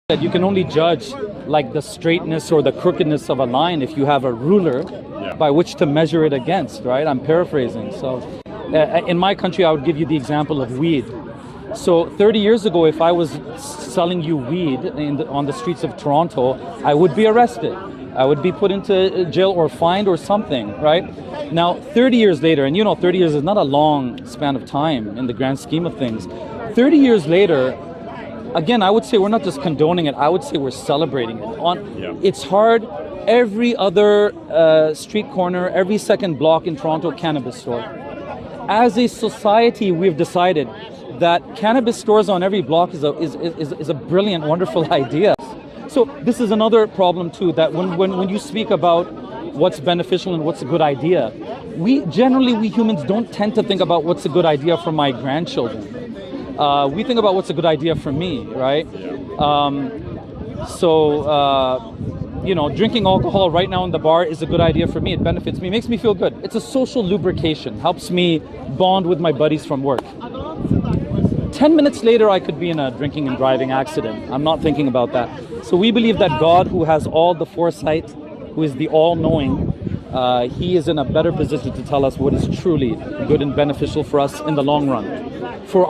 that you can only judge like the straightness or the crookedness of a line if you have a ruler by which to measure it against, right? I'm paraphrasing. So in my country, I would give you the example of weed. So 30 years ago, if I was selling you weed on the streets of Toronto, I would be arrested. I would be put into jail or fined or something, right? Now, 30 years later, and 30 years is not a long span of time in the grand scheme of things. 30 years later, again, I would say we're not just condoning it, I would say we're celebrating it. It's hard. Every other street corner, every second block in Toronto, cannabis store. As a society, we've decided that cannabis stores on every block is a brilliant, wonderful idea. So this is another problem too, that when you speak about what's beneficial and what's a good idea, we humans don't tend to think about what's a good idea for my grandchildren. We think about what's a good idea for me, right? Drinking alcohol right now in the bar is a good idea for me. It benefits me, makes me feel good. It's a social lubrication, helps me bond with my buddies from work. 10 minutes later, I could be in a drinking and driving accident. I'm not thinking about that. So we believe that God, who has all the foresight, who is the all-knowing, he is in a better position to tell us what is truly good and beneficial for us in the long run. For